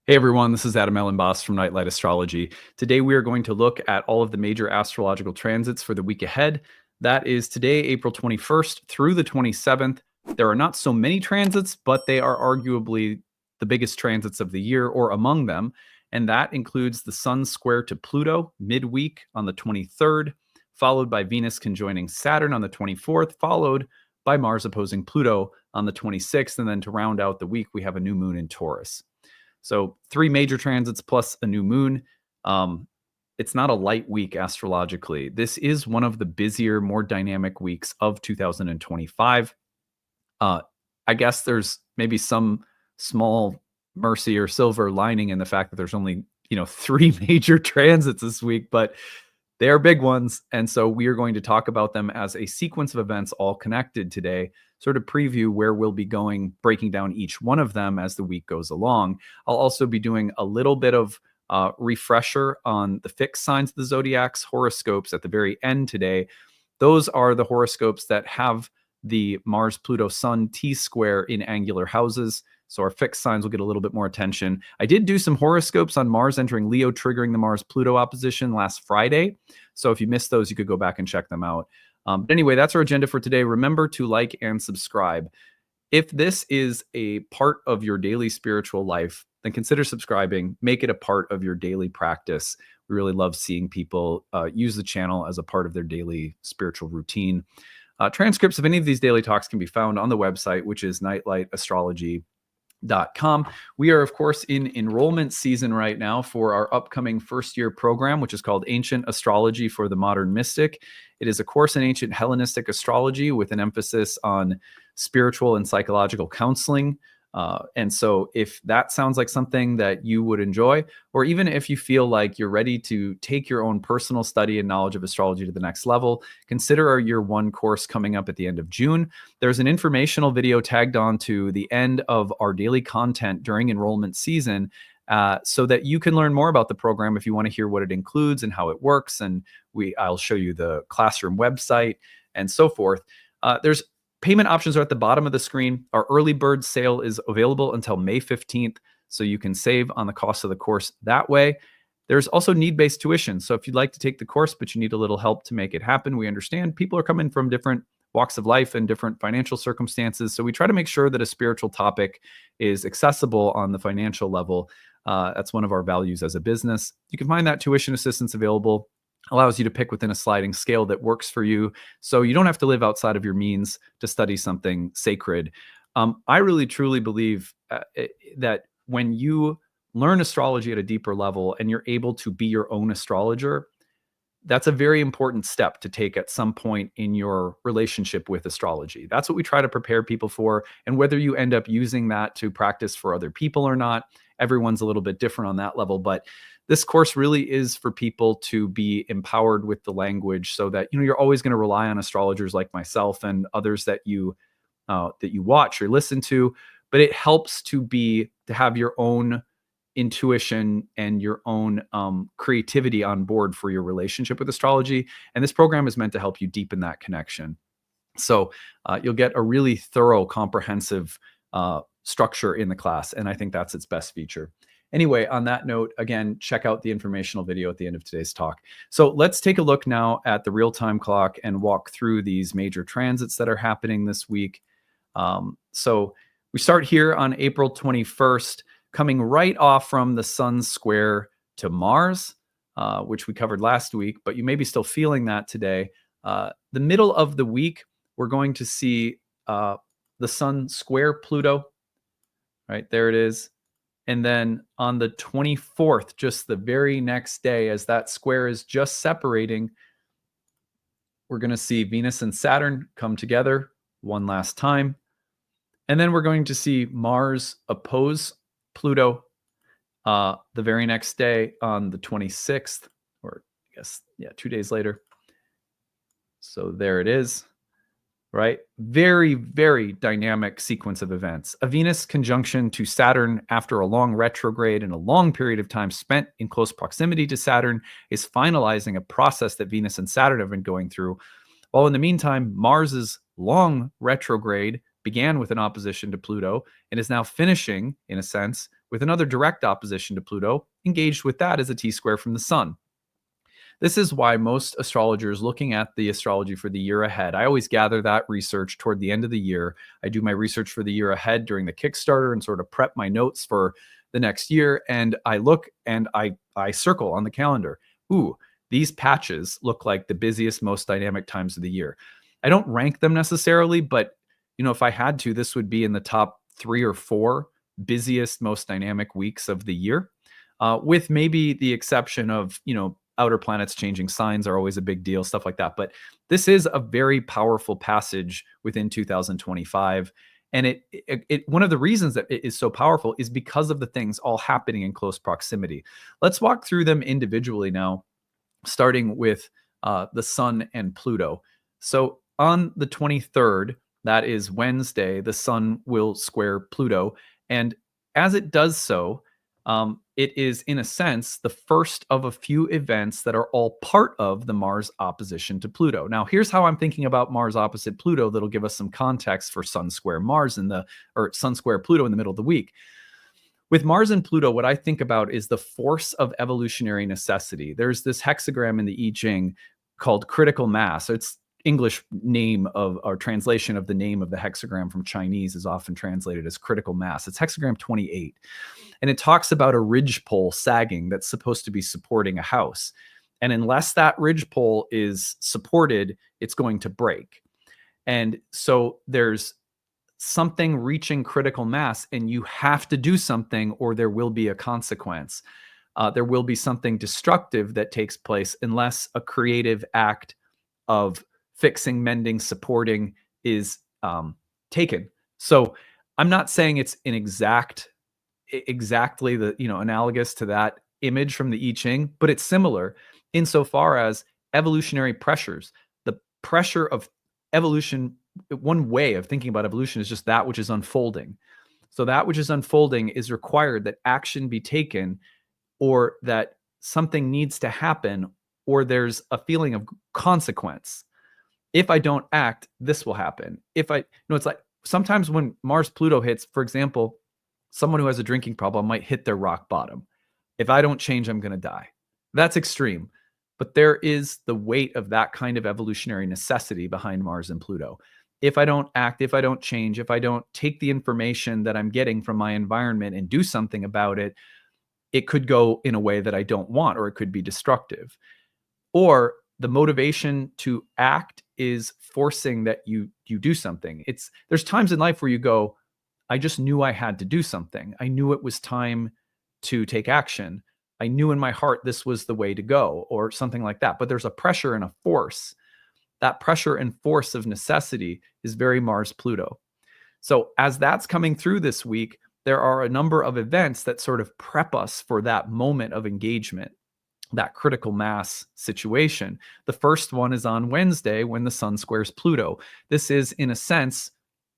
Hey everyone, this is Elenbaas from Nightlight Astrology. Today we are going to look at all of the major astrological transits for the week ahead. That is today, April 21st through the 27th. There are not so many transits, but they are arguably the biggest transits of the year or among them. And that includes the Sun square to Pluto midweek on the 23rd, followed by Venus conjoining Saturn on the 24th, followed by Mars opposing Pluto on the 26th. And then to round out the week, we have a new moon in Taurus. So 3 major transits plus a new moon. It's not a light week astrologically. This is one of the busier, more dynamic weeks of 2025. I guess there's maybe some small mercy or silver lining in the fact that there's only 3 major transits this week, but they are big ones. And so we are going to talk about them as a sequence of events all connected today, sort of preview where we'll be going, breaking down each one of them as the week goes along. I'll also be doing a little bit of refresher on the fixed signs of the zodiac's horoscopes at the very end today. Those are the horoscopes that have the Mars, Pluto, Sun, T-square in angular houses. So our fixed signs will get a little bit more attention. I did do some horoscopes on Mars entering Leo, triggering the Mars-Pluto opposition last Friday. So if you missed those, you could go back and check them out. But anyway, that's our agenda for today. Remember to like and subscribe. If this is a part of your daily spiritual life, then consider subscribing. Make it a part of your daily practice. We really love seeing people use the channel as a part of their daily spiritual routine. Transcripts of any of these daily talks can be found on the website, which is nightlightastrology.com. We are, of course, in enrollment season right now for our upcoming first-year program, which is called Ancient Astrology for the Modern Mystic. It is a course in ancient Hellenistic astrology with an emphasis on spiritual and psychological counseling. And so if that sounds like something that you would enjoy, or even if you feel like you're ready to take your own personal study and knowledge of astrology to the next level, consider our year 1 course coming up at the end of June. There's an informational video tagged on to the end of our daily content during enrollment season, so that you can learn more about the program if you want to hear what it includes and how it works. And I'll show you the classroom website and so forth. There's Payment options are at the bottom of the screen. Our early bird sale is available until May 15th, so you can save on the cost of the course that way. There's also need-based tuition. So if you'd like to take the course, but you need a little help to make it happen, we understand people are coming from different walks of life and different financial circumstances. So we try to make sure that a spiritual topic is accessible on the financial level. That's one of our values as a business. You can find that tuition assistance available. Allows you to pick within a sliding scale that works for you, so you don't have to live outside of your means to study something sacred. I really truly believe that when you learn astrology at a deeper level and you're able to be your own astrologer, that's a very important step to take at some point in your relationship with astrology. That's what we try to prepare people for. And whether you end up using that to practice for other people or not, everyone's a little bit different on that level. But this course really is for people to be empowered with the language, so that you're always going to rely on astrologers like myself and others that you watch or listen to. But it helps to have your own intuition and your own creativity on board for your relationship with astrology. And this program is meant to help you deepen that connection. So you'll get a really thorough, comprehensive structure in the class. And I think that's its best feature. Anyway, on that note, again, check out the informational video at the end of today's talk. So let's take a look now at the real-time clock and walk through these major transits that are happening this week. So we start here on April 21st, coming right off from the Sun square to Mars, which we covered last week, but you may be still feeling that today. The middle of the week, we're going to see the Sun square Pluto. Right, there it is. And then on the 24th, just the very next day, as that square is just separating, we're going to see Venus and Saturn come together one last time. And then we're going to see Mars oppose Pluto the very next day on the 26th, or I guess, 2 days later. So there it is. Right? Very, very dynamic sequence of events. A Venus conjunction to Saturn after a long retrograde and a long period of time spent in close proximity to Saturn is finalizing a process that Venus and Saturn have been going through. While in the meantime, Mars's long retrograde began with an opposition to Pluto and is now finishing, in a sense, with another direct opposition to Pluto. Engaged with that is a T-square from the Sun. This is why most astrologers looking at the astrology for the year ahead, I always gather that research toward the end of the year. I do my research for the year ahead during the Kickstarter and sort of prep my notes for the next year. And I look and I circle on the calendar. Ooh, these patches look like the busiest, most dynamic times of the year. I don't rank them necessarily, but if I had to, this would be in the top 3 or 4 busiest, most dynamic weeks of the year, with maybe the exception of, outer planets changing signs are always a big deal, stuff like that. But this is a very powerful passage within 2025. And one of the reasons that it is so powerful is because of the things all happening in close proximity. Let's walk through them individually now, starting with the Sun and Pluto. So on the 23rd, that is Wednesday, the Sun will square Pluto. And as it does so, it is, in a sense, the first of a few events that are all part of the Mars opposition to Pluto. Now, here's how I'm thinking about Mars opposite Pluto that'll give us some context for Sun square Mars or Sun square Pluto in the middle of the week. With Mars and Pluto, what I think about is the force of evolutionary necessity. There's this hexagram in the I Ching called critical mass. It's English name of, or translation of the name of the hexagram from Chinese is often translated as critical mass. It's hexagram 28. And it talks about a ridgepole sagging that's supposed to be supporting a house. And unless that ridgepole is supported, it's going to break. And so there's something reaching critical mass, and you have to do something or there will be a consequence. There will be something destructive that takes place unless a creative act of fixing, mending, supporting is taken. So I'm not saying it's exactly the analogous to that image from the I Ching, but it's similar insofar as evolutionary pressures. The pressure of evolution, one way of thinking about evolution is just that which is unfolding. So that which is unfolding is required that action be taken, or that something needs to happen, or there's a feeling of consequence. If I don't act, this will happen. It's like sometimes when Mars Pluto hits, for example, someone who has a drinking problem might hit their rock bottom. If I don't change, I'm going to die. That's extreme. But there is the weight of that kind of evolutionary necessity behind Mars and Pluto. If I don't act, if I don't change, if I don't take the information that I'm getting from my environment and do something about it, it could go in a way that I don't want, or it could be destructive. Or the motivation to act is forcing that you do something. There's times in life where you go, I just knew I had to do something. I knew it was time to take action. I knew in my heart this was the way to go, or something like that. But there's a pressure and a force. That pressure and force of necessity is very Mars-Pluto. So as that's coming through this week, there are a number of events that sort of prep us for that moment of engagement, that critical mass situation. The first one is on Wednesday when the Sun squares Pluto. This is, in a sense,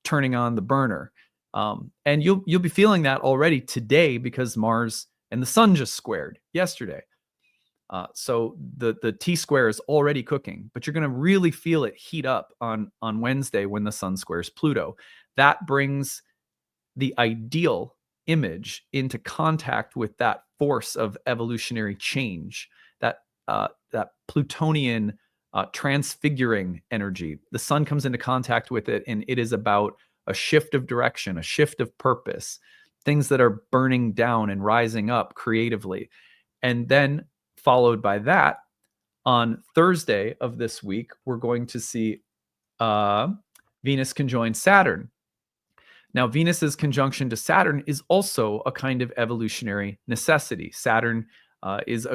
turning on the burner. And you'll be feeling that already today because Mars and the Sun just squared yesterday. So the T-square is already cooking, but you're going to really feel it heat up on Wednesday when the Sun squares Pluto. That brings the ideal image into contact with that force of evolutionary change, that Plutonian transfiguring energy. The Sun comes into contact with it, and it is about a shift of direction, a shift of purpose, things that are burning down and rising up creatively. And then followed by that, on Thursday of this week, we're going to see Venus conjoin Saturn. Now, Venus's conjunction to Saturn is also a kind of evolutionary necessity. Saturn is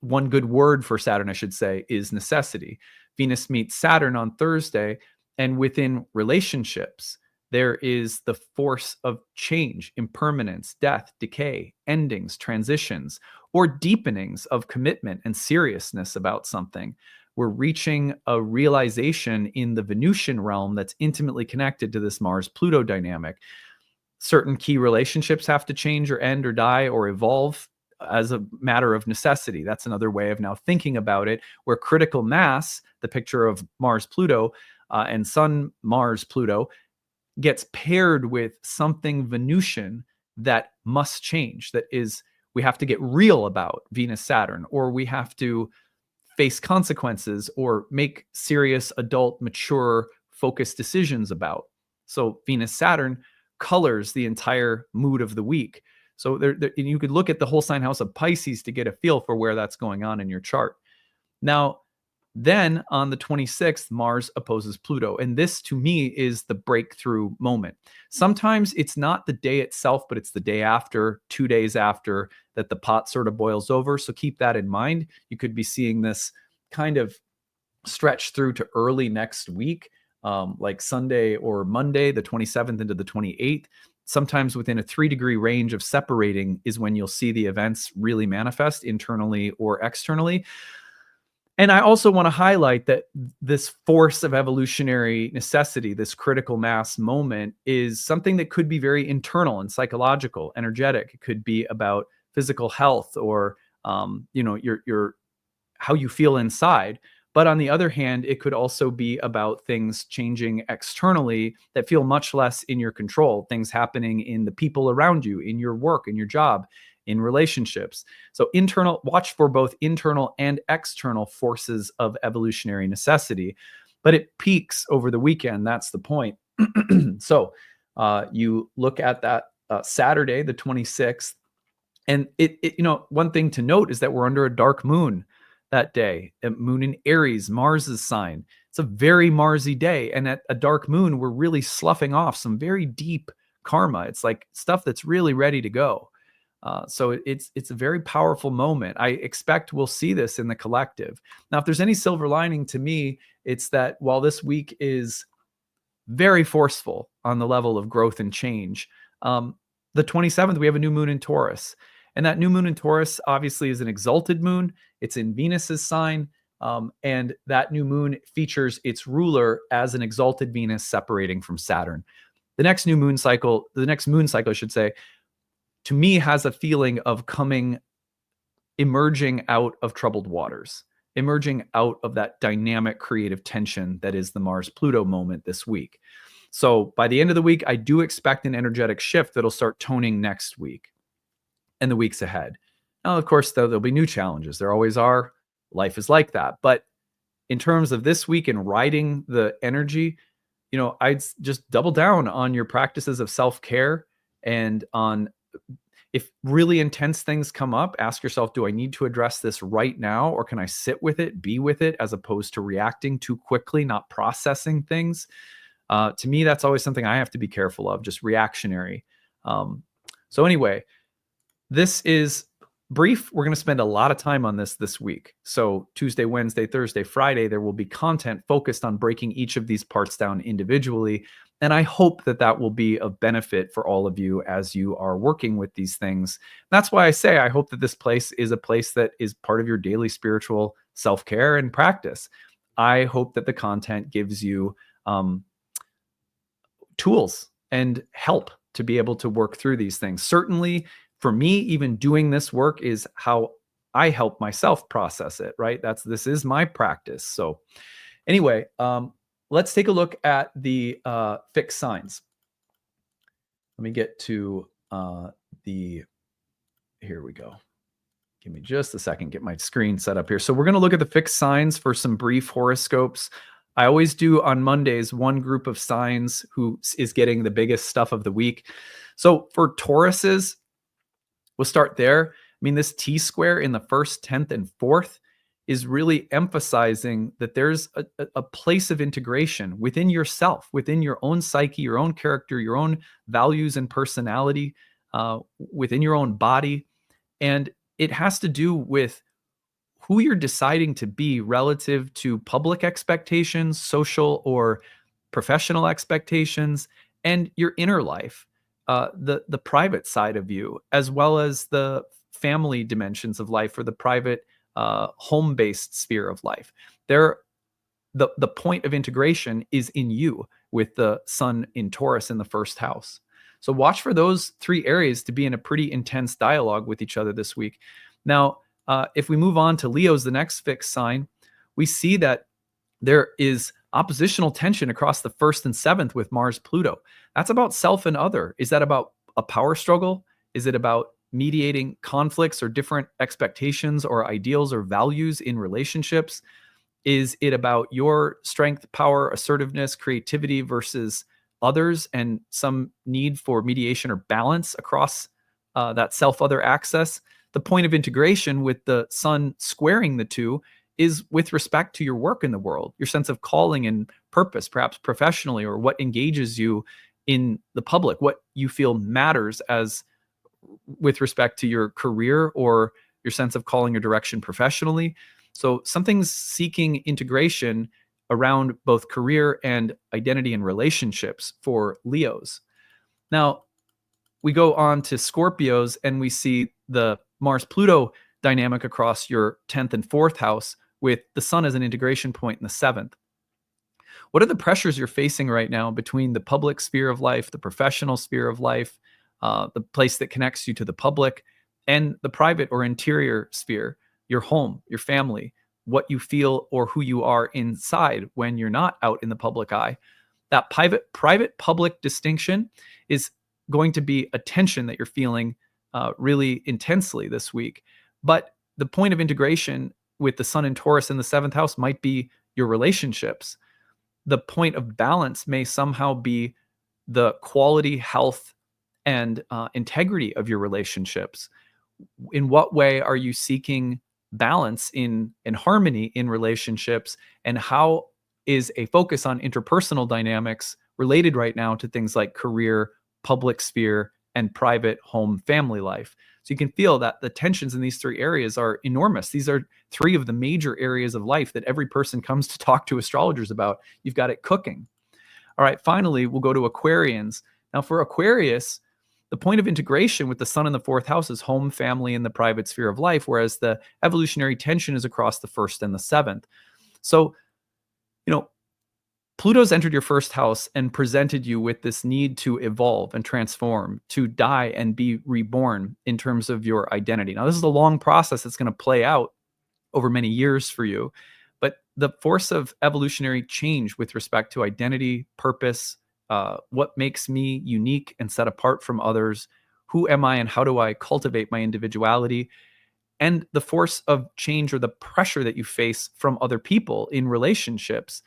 one good word for Saturn, I should say, is necessity. Venus meets Saturn on Thursday, and within relationships, there is the force of change, impermanence, death, decay, endings, transitions, or deepenings of commitment and seriousness about something. We're reaching a realization in the Venusian realm that's intimately connected to this Mars-Pluto dynamic. Certain key relationships have to change or end or die or evolve as a matter of necessity. That's another way of now thinking about it, where critical mass, the picture of Mars-Pluto and Sun-Mars-Pluto, gets paired with something Venusian that must change, that is, we have to get real about Venus Saturn, or we have to face consequences or make serious adult, mature, focused decisions about. So Venus Saturn colors the entire mood of the week. So you could look at the whole sign house of Pisces to get a feel for where that's going on in your chart. Now, then on the 26th, Mars opposes Pluto. And this to me is the breakthrough moment. Sometimes it's not the day itself, but it's the day after, 2 days after, that the pot sort of boils over. So keep that in mind. You could be seeing this kind of stretch through to early next week, like Sunday or Monday, the 27th into the 28th. Sometimes within a 3-degree range of separating is when you'll see the events really manifest internally or externally. And I also want to highlight that this force of evolutionary necessity, this critical mass moment, is something that could be very internal and psychological, energetic. It could be about physical health or your how you feel inside. But on the other hand, it could also be about things changing externally that feel much less in your control, things happening in the people around you, in your work, in your job, in relationships. So watch for both internal and external forces of evolutionary necessity, but it peaks over the weekend. That's the point. So you look at that Saturday, the 26th, and one thing to note is that we're under a dark moon that day, a moon in Aries, Mars's sign. It's a very Marsy day. And at a dark moon, we're really sloughing off some very deep karma. It's like stuff that's really ready to go. So it's a very powerful moment. I expect we'll see this in the collective. Now, if there's any silver lining to me, it's that while this week is very forceful on the level of growth and change, the 27th, we have a new moon in Taurus. And that new moon in Taurus obviously is an exalted moon. It's in Venus's sign. And that new moon features its ruler as an exalted Venus separating from Saturn. The next moon cycle, I should say, to me has a feeling of emerging out of troubled waters, emerging out of that dynamic creative tension that is the Mars-Pluto moment this week. So by the end of the week, I do expect an energetic shift that'll start toning next week and the weeks ahead. Now, of course, there'll be new challenges. There always are. Life is like that. But in terms of this week and riding the energy, I'd just double down on your practices of self-care, and on, if really intense things come up, ask yourself, do I need to address this right now? Or can I sit with it, be with it, as opposed to reacting too quickly, not processing things? To me, that's always something I have to be careful of, just reactionary. So anyway, this is brief. We're going to spend a lot of time on this week. So Tuesday, Wednesday, Thursday, Friday, there will be content focused on breaking each of these parts down individually. And I hope that will be of benefit for all of you as you are working with these things. That's why I say I hope that this place is a place that is part of your daily spiritual self-care and practice. I hope that the content gives you tools and help to be able to work through these things. Certainly, for me, even doing this work is how I help myself process it, right? This is my practice. So anyway, let's take a look at the fixed signs. Let me get to here we go. Give me just a second, get my screen set up here. So we're going to look at the fixed signs for some brief horoscopes. I always do on Mondays, one group of signs who is getting the biggest stuff of the week. So for Tauruses, we'll start there. I mean, this T-square in the 1st, 10th, and 4th is really emphasizing that there's a place of integration within yourself, within your own psyche, your own character, your own values and personality, within your own body. And it has to do with who you're deciding to be relative to public expectations, social or professional expectations, and your inner life. The private side of you, as well as the family dimensions of life, or the private home-based sphere of life. The point of integration is in you, with the sun in Taurus in the 1st house. So watch for those 3 areas to be in a pretty intense dialogue with each other this week. Now, if we move on to Leo's, the next fixed sign, we see that there is oppositional tension across the 1st and 7th with Mars-Pluto. That's about self and other. Is that about a power struggle? Is it about mediating conflicts or different expectations or ideals or values in relationships? Is it about your strength, power, assertiveness, creativity versus others and some need for mediation or balance across that self other access? The point of integration with the sun squaring the two is with respect to your work in the world, your sense of calling and purpose, perhaps professionally, or what engages you in the public, what you feel matters as with respect to your career or your sense of calling or direction professionally. So something's seeking integration around both career and identity and relationships for Leos. Now, we go on to Scorpios and we see the Mars Pluto dynamic across your 10th and 4th house with the sun as an integration point in the 7th. What are the pressures you're facing right now between the public sphere of life, the professional sphere of life, the place that connects you to the public, and the private or interior sphere, your home, your family, what you feel or who you are inside when you're not out in the public eye? That private public distinction is going to be a tension that you're feeling really intensely this week. But the point of integration with the sun in Taurus in the 7th house might be your relationships. The point of balance may somehow be the quality, health, and integrity of your relationships. In what way are you seeking balance in harmony in relationships, and how is a focus on interpersonal dynamics related right now to things like career, public sphere, and private home family life? So you can feel that the tensions in these three areas are enormous. These are three of the major areas of life that every person comes to talk to astrologers about. You've got it cooking. All right, finally, we'll go to Aquarians. Now, for Aquarius, the point of integration with the sun in the 4th house is home, family, and the private sphere of life, whereas the evolutionary tension is across the 1st and the 7th. So, Pluto's entered your 1st house and presented you with this need to evolve and transform, to die and be reborn in terms of your identity. Now, this is a long process that's going to play out over many years for you, but the force of evolutionary change with respect to identity, purpose, what makes me unique and set apart from others, who am I and how do I cultivate my individuality, and the force of change or the pressure that you face from other people in relationships,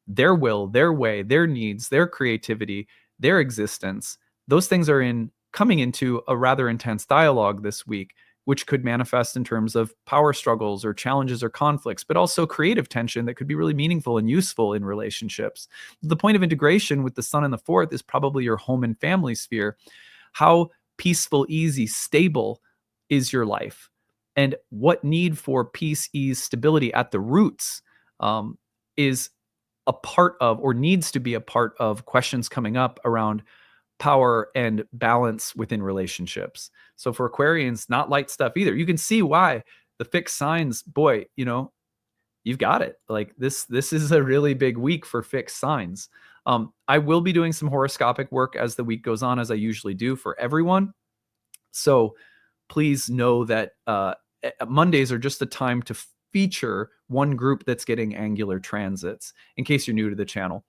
their will, their way, their needs, their creativity, their existence. Those things are coming into a rather intense dialogue this week, which could manifest in terms of power struggles or challenges or conflicts, but also creative tension that could be really meaningful and useful in relationships. The point of integration with the sun in the 4th is probably your home and family sphere. How peaceful, easy, stable is your life? And what need for peace, ease, stability at the roots is a part of, or needs to be a part of, questions coming up around power and balance within relationships. So for Aquarians, not light stuff either. You can see why the fixed signs, boy, you've got it. Like this is a really big week for fixed signs. I will be doing some horoscopic work as the week goes on, as I usually do for everyone. So please know that Mondays are just the time to feature one group that's getting angular transits, in case you're new to the channel.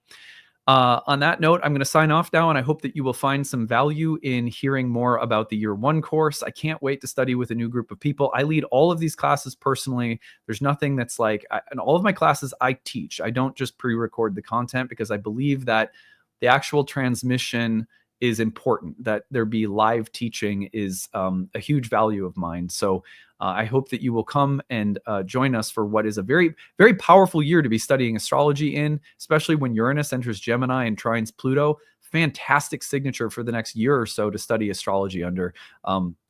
On that note, I'm going to sign off now, and I hope that you will find some value in hearing more about the Year 1 course. I can't wait to study with a new group of people. I lead all of these classes personally. There's nothing that's like, in all of my classes, I teach. I don't just pre-record the content, because I believe that the actual transmission is important, that there be live teaching is a huge value of mine. So I hope that you will come and join us for what is a very, very powerful year to be studying astrology in, especially when Uranus enters Gemini and trines Pluto. Fantastic signature for the next year or so to study astrology under.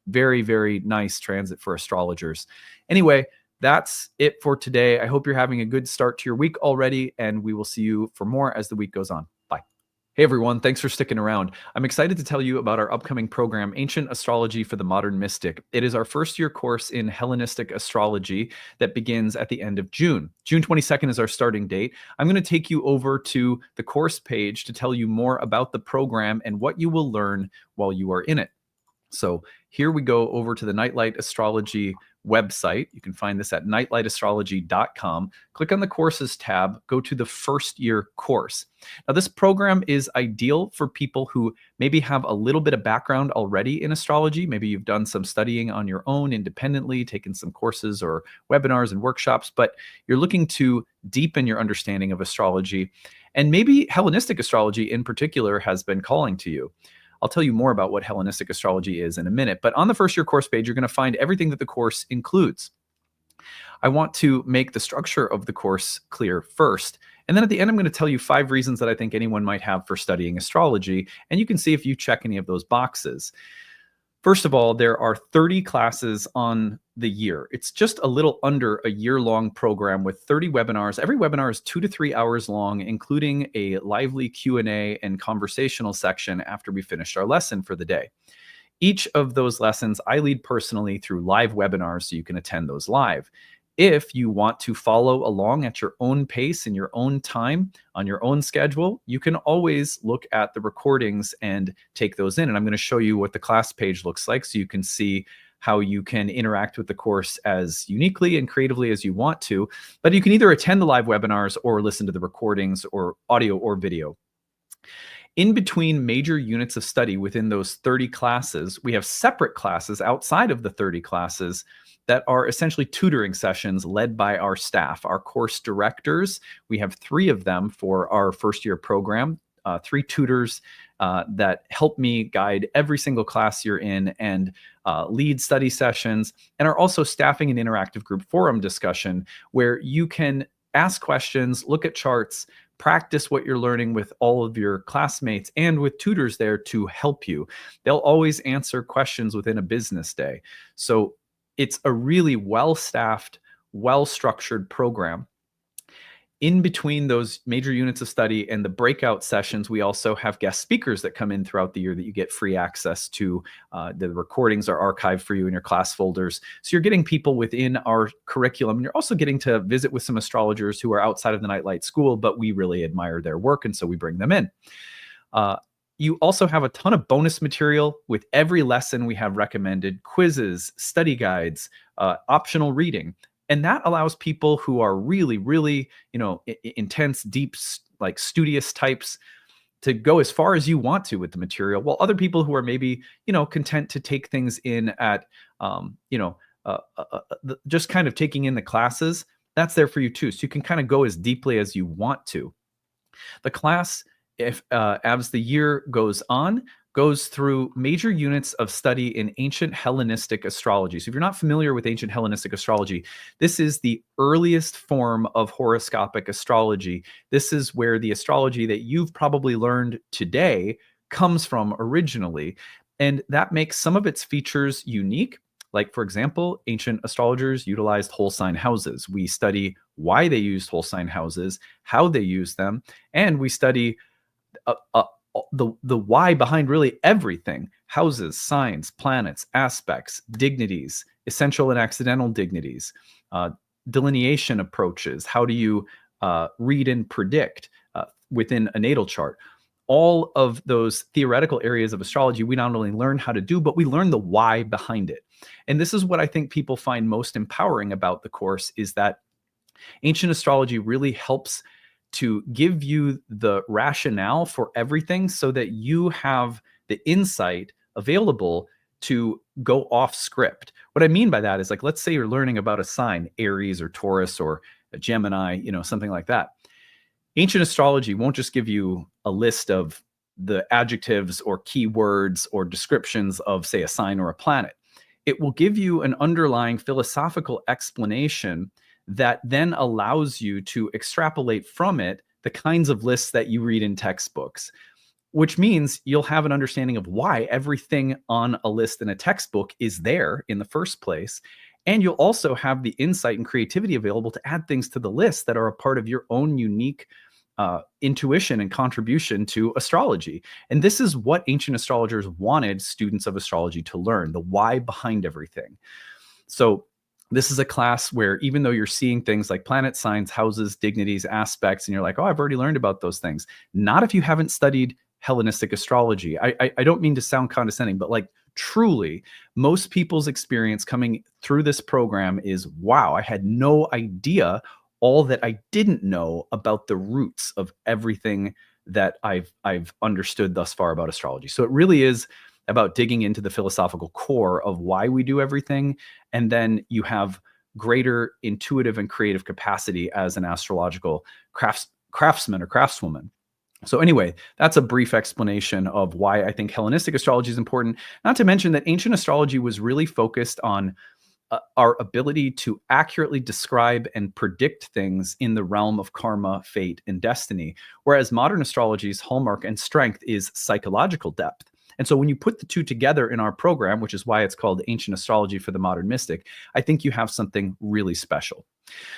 Very, very nice transit for astrologers. Anyway, that's it for today. I hope you're having a good start to your week already, and we will see you for more as the week goes on. Bye. Hey everyone, thanks for sticking around. I'm excited to tell you about our upcoming program, Ancient Astrology for the Modern Mystic. It is our first-year course in Hellenistic astrology that begins at the end of June. June 22nd is our starting date. I'm going to take you over to the course page to tell you more about the program and what you will learn while you are in it. So here we go over to the Nightlight Astrology website. You can find this at nightlightastrology.com. Click on the courses tab, go to the first year course. Now, this program is ideal for people who maybe have a little bit of background already in astrology. Maybe you've done some studying on your own independently, taken some courses or webinars and workshops, but you're looking to deepen your understanding of astrology. And maybe Hellenistic astrology in particular has been calling to you. I'll tell you more about what Hellenistic astrology is in a minute, but on the first year course page, you're going to find everything that the course includes. I want to make the structure of the course clear first. And then at the end, I'm going to tell you 5 reasons that I think anyone might have for studying astrology. And you can see if you check any of those boxes. First of all, there are 30 classes on the year. It's just a little under a year-long program with 30 webinars. Every webinar is 2 to 3 hours long, including a lively Q&A and conversational section after we finished our lesson for the day. Each of those lessons I lead personally through live webinars, so you can attend those live. If you want to follow along at your own pace in your own time, on your own schedule, you can always look at the recordings and take those in. And I'm going to show you what the class page looks like so you can see how you can interact with the course as uniquely and creatively as you want to. But you can either attend the live webinars or listen to the recordings or audio or video. In between major units of study within those 30 classes, we have separate classes outside of the 30 classes that are essentially tutoring sessions led by our staff, our course directors. We have 3 of them for our first year program, 3 tutors that help me guide every single class you're in and lead study sessions, and are also staffing an interactive group forum discussion where you can ask questions, look at charts, practice what you're learning with all of your classmates and with tutors there to help you. They'll always answer questions within a business day. So it's a really well-staffed, well-structured program. In between those major units of study and the breakout sessions, we also have guest speakers that come in throughout the year that you get free access to. The recordings are archived for you in your class folders. So you're getting people within our curriculum. And you're also getting to visit with some astrologers who are outside of the Nightlight School, but we really admire their work, and so we bring them in. You also have a ton of bonus material. With every lesson, we have recommended quizzes, study guides, optional reading. And that allows people who are really, really, intense, deep, like studious types to go as far as you want to with the material, while other people who are maybe, content to take things in at, just kind of taking in the classes, that's there for you too. So you can kind of go as deeply as you want to. The class, if as the year goes on, goes through major units of study in ancient Hellenistic astrology. So if you're not familiar with ancient Hellenistic astrology, this is the earliest form of horoscopic astrology. This is where the astrology that you've probably learned today comes from originally. And that makes some of its features unique. Like, for example, ancient astrologers utilized whole sign houses. We study why they used whole sign houses, how they used them, and we study the why behind really everything: houses, signs, planets, aspects, dignities, essential and accidental dignities, delineation approaches. How do you read and predict within a natal chart? All of those theoretical areas of astrology we not only learn how to do, but we learn the why behind it. And this is what I think people find most empowering about the course, is that ancient astrology really helps to give you the rationale for everything so that you have the insight available to go off script. What I mean by that is, like, let's say you're learning about a sign, Aries or Taurus or a Gemini, something like that. Ancient astrology won't just give you a list of the adjectives or keywords or descriptions of, say, a sign or a planet. It will give you an underlying philosophical explanation that then allows you to extrapolate from it the kinds of lists that you read in textbooks, which means you'll have an understanding of why everything on a list in a textbook is there in the first place. And you'll also have the insight and creativity available to add things to the list that are a part of your own unique intuition and contribution to astrology. And this is what ancient astrologers wanted students of astrology to learn: the why behind everything. So this is a class where, even though you're seeing things like planet signs, houses, dignities, aspects, and you're like, oh, I've already learned about those things. Not if you haven't studied Hellenistic astrology. I don't mean to sound condescending, but like, Truly, most people's experience coming through this program is, wow, I had no idea all that I didn't know about the roots of everything that I've understood thus far about astrology. So it really is about digging into the philosophical core of why we do everything, and then you have greater intuitive and creative capacity as an astrological craftsman or craftswoman. So anyway, that's a brief explanation of why I think Hellenistic astrology is important. Not to mention that ancient astrology was really focused on our ability to accurately describe and predict things in the realm of karma, fate, and destiny, whereas modern astrology's hallmark and strength is psychological depth. And so when you put the two together in our program, which is why it's called Ancient Astrology for the Modern Mystic, I think you have something really special.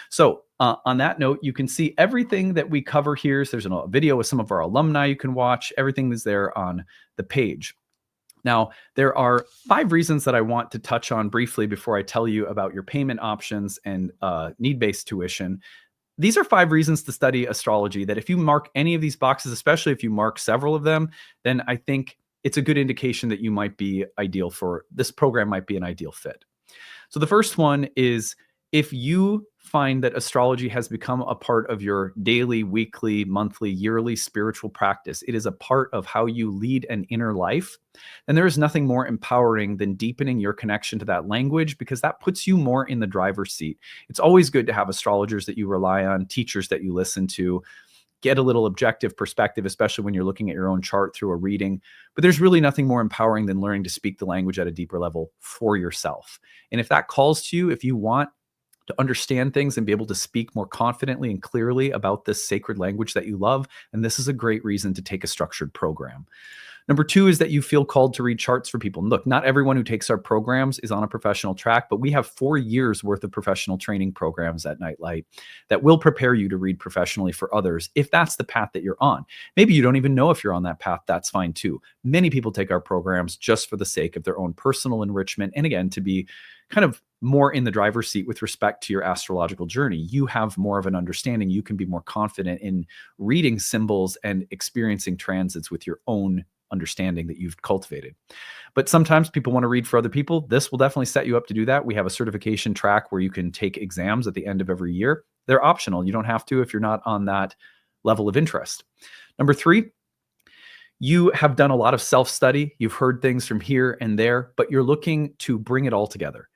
So on that note, you can see everything that we cover here. So there's a video with some of our alumni you can watch. Everything is there on the page. Now, there are 5 reasons that I want to touch on briefly before I tell you about your payment options and need-based tuition. These are 5 reasons to study astrology that if you mark any of these boxes, especially if you mark several of them, then I think it's a good indication that you might be ideal for this program, might be an ideal fit. So the first one is, if you find that astrology has become a part of your daily, weekly, monthly, yearly spiritual practice, it is a part of how you lead an inner life, then there is nothing more empowering than deepening your connection to that language, because that puts you more in the driver's seat. It's always good to have astrologers that you rely on, teachers that you listen to, get a little objective perspective, especially when you're looking at your own chart through a reading. But there's really nothing more empowering than learning to speak the language at a deeper level for yourself. And if that calls to you, if you want to understand things and be able to speak more confidently and clearly about this sacred language that you love, and this is a great reason to take a structured program. Number 2 is that you feel called to read charts for people. Look, not everyone who takes our programs is on a professional track, but we have 4 years worth of professional training programs at Nightlight that will prepare you to read professionally for others if that's the path that you're on. Maybe you don't even know if you're on that path. That's fine too. Many people take our programs just for the sake of their own personal enrichment, and again, to be kind of more in the driver's seat with respect to your astrological journey. You have more of an understanding. You can be more confident in reading symbols and experiencing transits with your own understanding that you've cultivated. But sometimes people want to read for other people. This will definitely set you up to do that. We have a certification track where you can take exams at the end of every year. They're optional. You don't have to if you're not on that level of interest. Number 3, you have done a lot of self-study. You've heard things from here and there, but you're looking to bring it all together.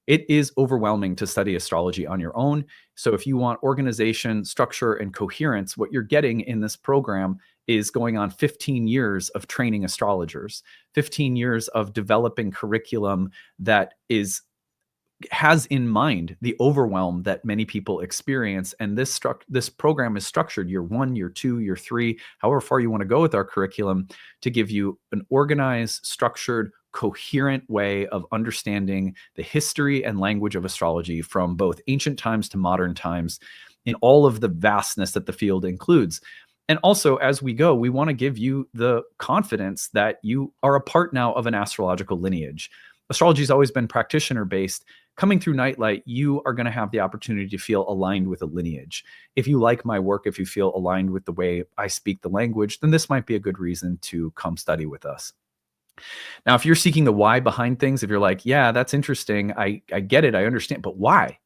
It is overwhelming to study astrology on your own. So if you want organization, structure, and coherence, what you're getting in this program is going on 15 years of training astrologers, 15 years of developing curriculum that has in mind the overwhelm that many people experience. And this program is structured year 1, year 2, year 3, however far you want to go with our curriculum, to give you an organized, structured, coherent way of understanding the history and language of astrology from both ancient times to modern times, in all of the vastness that the field includes. And also, as we go, we want to give you the confidence that you are a part now of an astrological lineage. Astrology has always been practitioner-based. Coming through Nightlight, you are going to have the opportunity to feel aligned with a lineage. If you like my work, if you feel aligned with the way I speak the language, then this might be a good reason to come study with us. Now, if you're seeking the why behind things, if you're like, yeah, that's interesting, I get it, I understand, but why?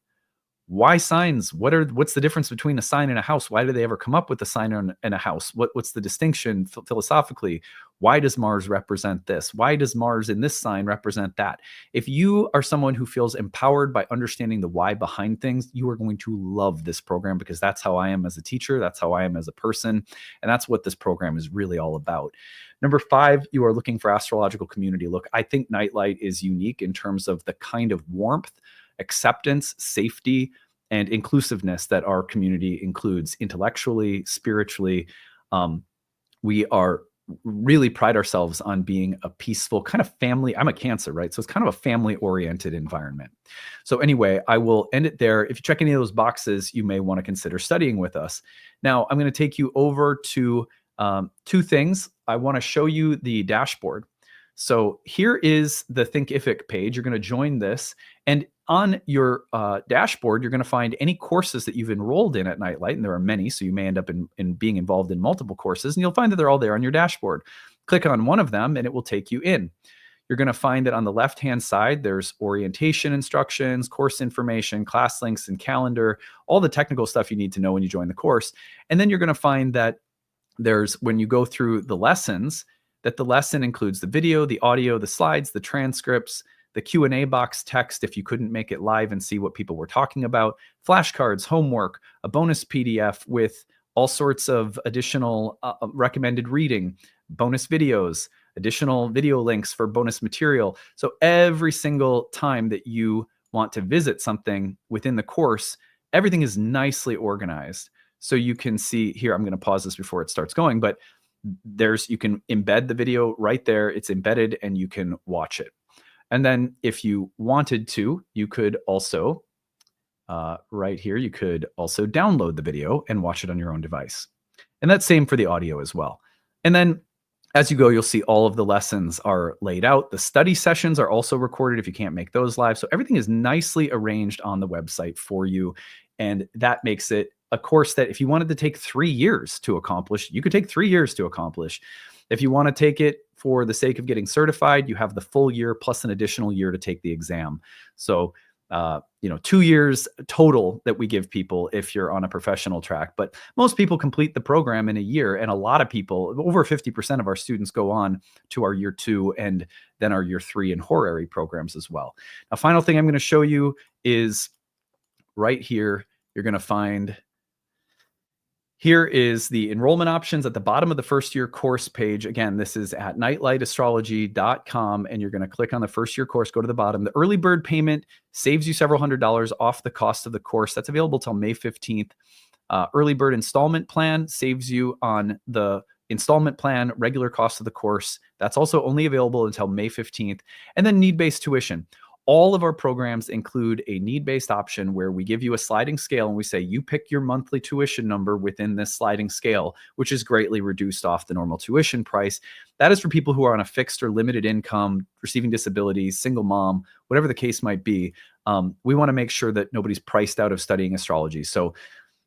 Why signs? What's the difference between a sign and a house? Why do they ever come up with a sign and a house? What's the distinction philosophically? Why does Mars represent this? Why does Mars in this sign represent that? If you are someone who feels empowered by understanding the why behind things, you are going to love this program, because that's how I am as a teacher. That's how I am as a person. And that's what this program is really all about. Number 5, you are looking for astrological community. Look, I think Nightlight is unique in terms of the kind of warmth, acceptance, safety, and inclusiveness that our community includes intellectually, spiritually. We are really pride ourselves on being a peaceful kind of family. I'm a Cancer, right? So it's kind of a family-oriented environment. So anyway, I will end it there. If you check any of those boxes, you may want to consider studying with us. Now, I'm going to take you over to 2 things. I want to show you the dashboard. So here is the Thinkific page. You're going to join this, and on your dashboard, you're going to find any courses that you've enrolled in at Nightlight, and there are many, so you may end up in being involved in multiple courses, and you'll find that they're all there on your dashboard. Click on one of them, and it will take you in. you're going to find that on the left-hand side, there's orientation instructions, course information, class links, and calendar, all the technical stuff you need to know when you join the course. And then you're going to find that when you go through the lessons, that the lesson includes the video, the audio, the slides, the transcripts, the Q&A box text if you couldn't make it live and see what people were talking about, flashcards, homework, a bonus PDF with all sorts of additional recommended reading, bonus videos, additional video links for bonus material. So every single time that you want to visit something within the course, everything is nicely organized. So you can see here, I'm going to pause this before it starts going, but you can embed the video right there. It's embedded and you can watch it. And then if you wanted to, you could also, right here, you could also download the video and watch it on your own device. And that's same for the audio as well. And then as you go, you'll see all of the lessons are laid out. The study sessions are also recorded if you can't make those live. So everything is nicely arranged on the website for you. And that makes it a course that if you wanted to take 3 years to accomplish, you could take 3 years to accomplish. If you want to take it for the sake of getting certified, you have the full year plus an additional year to take the exam. So 2 years total that we give people if you're on a professional track. But most people complete the program in a year. And a lot of people, over 50% of our students go on to our year 2 and then our year 3 and horary programs as well. Now, final thing I'm going to show you is right here. You're going to find here is the enrollment options at the bottom of the first year course page. Again, this is at nightlightastrology.com, and you're going to click on the first year course, go to the bottom. The early bird payment saves you several $100s off the cost of the course. That's available till May 15th. Early bird installment plan saves you on the installment plan, regular cost of the course. That's also only available until May 15th. And then need-based tuition. All of our programs include a need-based option where we give you a sliding scale and we say, you pick your monthly tuition number within this sliding scale, which is greatly reduced off the normal tuition price. That is for people who are on a fixed or limited income, receiving disabilities, single mom, whatever the case might be. We want to make sure that nobody's priced out of studying astrology. So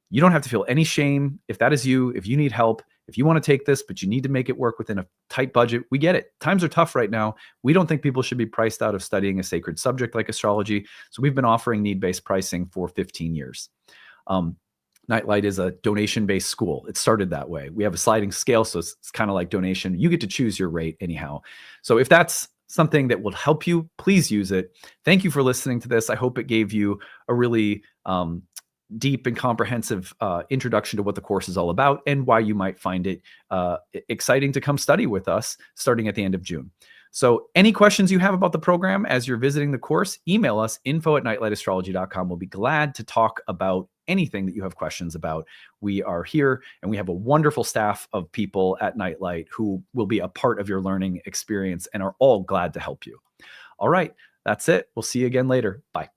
you don't have to feel any shame. If that is you, if you need help, if you want to take this, but you need to make it work within a tight budget, we get it. Times are tough right now. We don't think people should be priced out of studying a sacred subject like astrology. So we've been offering need-based pricing for 15 years. Nightlight is a donation-based school. It started that way. We have a sliding scale, so it's kind of like donation. You get to choose your rate anyhow. So if that's something that will help you, please use it. Thank you for listening to this. I hope it gave you a really deep and comprehensive introduction to what the course is all about and why you might find it exciting to come study with us starting at the end of June. So any questions you have about the program as you're visiting the course, email us info@nightlightastrology.com. We'll be glad to talk about anything that you have questions about. We are here and we have a wonderful staff of people at Nightlight who will be a part of your learning experience and are all glad to help you. All right, that's it. We'll see you again later. Bye.